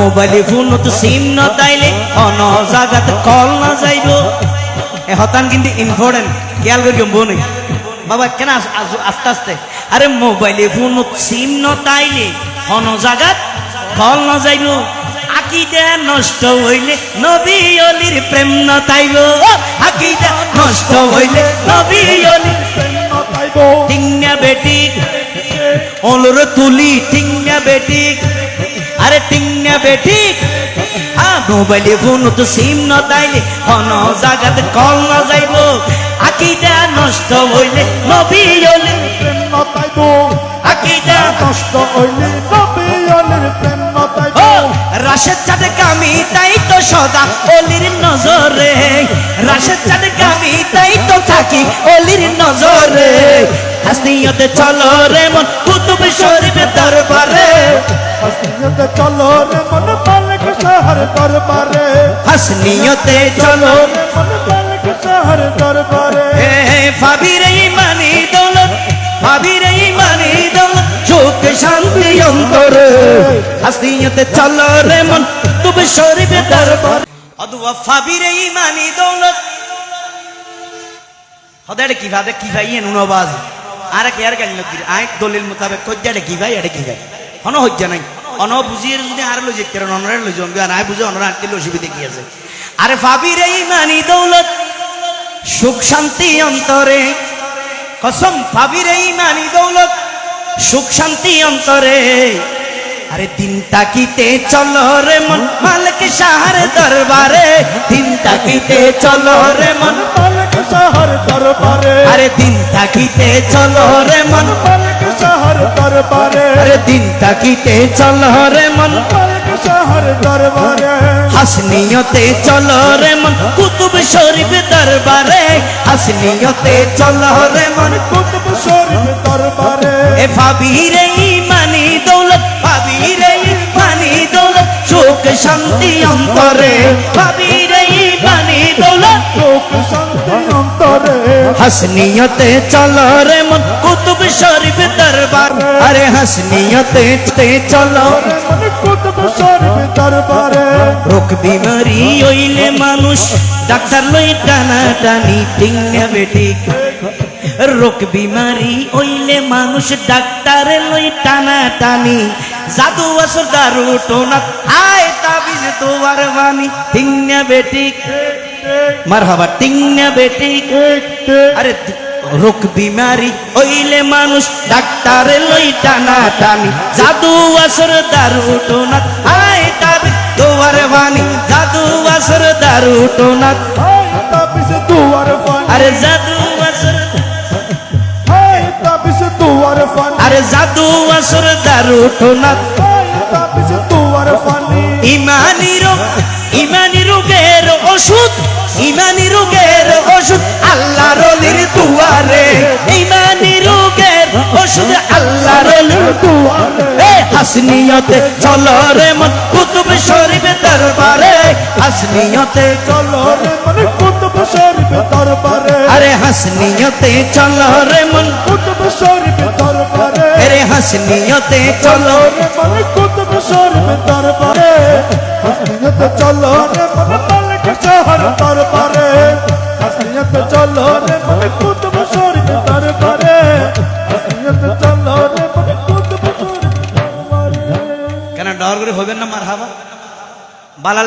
mobile ফোনত সিম ন তাইলে অন জাগাত কল না যাইব এ হতান কিন্তু ইম্পর্টেন্ট খেয়াল করি বোন বাবা কেন আস্তে আস্তে আরে মোবাইল ফোনত সিম ন তাইলে অন জাগাত কল না যাইব আকিদা নষ্ট হইলে নবী অলির প্রেম ন তাইব আকিদা নষ্ট হইলে নবী অলির প্রেম ন তাইব টিংনা বেটি ওলর তুলি টিংনা বেটি আরে টিংনা বেটি মোবাইল ফোনত সিম ন তাইলে অন জাগাত কল না যাইব আকিদা নষ্ট হইলে নবী অলির প্রেম ন তাইব আকিদা নষ্ট হইলে নবী অলির প্রেম ন তাইব রাশেদ চাঁদ কামি তাই তো সদা অলির নজরে রাশেদ চাঁদ কামি তাই তো থাকি অলির নজরে হাসনিয়তে চলো রে মন কুতুব শরীফের দরবারে হাসনিয়তে চলো রে মন মালিক শহর দরবারে হাসনিয়তে চলো রে মন মালিক শহর দরবারে ভাবির ইমানি দৌলত ভাবির ইমানি দৌলত সুখ শান্তি অন্তরে হাসনিয়তে চলো রে মন কুতুব শরীফের দরবারে অদুয়া ভাবির ইমানি দৌলত হদারে কিভাবে কি ভাই নুনবাজ আরে কে আর গাল নকির আই দলিল মোতাবেক কইডাটা কি ভাই এটা কি ভাই হন হজ্জা নাই অন বুঝিয়ে যদি আর লই যেতে কারণ অনরে লই জন আর আই বুঝে অনরা আনতে অসুবিধা কি আছে আরে ভাবির ইমানি দৌলত সুখ শান্তি অন্তরে কসম ভাবির ইমানি দৌলত সুখ শান্তি অন্তরে আরে দিন তাকিতে চলো রে মন মালিক শহর দরবারে দিন তাকিতে চলো রে মন মালিক শহর দরবারে আরে দিন তাকিতে চলো রে মন মালিক শহর দরবারে আরে দিন তাকিতে চলো রে মন মালিক শহর দরবারে হাসনিয়তে চলো রে মন কুতুব শরীফ দরবারে হাসনিয়তে চলো রে মন কুতুব শরীফ দরবারে এ ভাবির ইমানি দৌলত ভাবির ইমানি দৌলত সুখ শান্তি অন্তরে ভাবির ইমানি দৌলত সুখ শান্তি অন্তরে হাসনিয়তে চলো রে মন কুতুব শরীফ দরবার আরে হাসনিয়তে চলো রে মন কুতুব শরীফ দরবারে রোগ বিমারি হইলে মানুষ ডাক্তার লই টানা টানি টিংনা বেটি রোগ বিমারি হইলে মানুষ ডাক্তার লই টানা টানি জাদু আসর দারু টোনা আয় তাবিজ তোয়ার বানি টিংনা বেটি মারহাবা টিংনা বেটি আরে রোগ বিমারি হইলে মানুষ ডাক্তার লই টানা টানি জাদু আসর দারু টোনা আয় তাবিজ তোয়ার বানি জাদু আসর দারু টোনা আয় তাবিজ তোয়ার বানি আরে জাদু আসর আয় তাবিজ তোয়ার বানি আরে জাদু আসর দারু টোনা আয় তাবিজ তোয়ার বানি ইমানি রোগের ওষুধ ইমানি রোগের ওষুধ আল্লাহর ওলির দুয়ারে ইমানি রোগের ওষুধ আল্লাহর ওলির দুয়ারে হাসনিয়তে চলো রে মন কুতুব শরীফ দরবারে হাসনিয়তে চলো রে মন কুতুব শরীফ দরবারে আরে হাসনিয়তে চলো রে মন কুতুব শরীফ দরবারে আরে হাসনিয়তে চলো রে মন কুতুব শরীফ দরবারে হাসনিয়তে চলো রে মন মালিক শহর দরবারে হাসনিয়তে চলো রে মন কুতুব শরীফ দরবারে হাসনিয়তে চলো রে মন কুতুব শরীফ দরবারে কেন ডর করে হবেন না মারহাবা বালা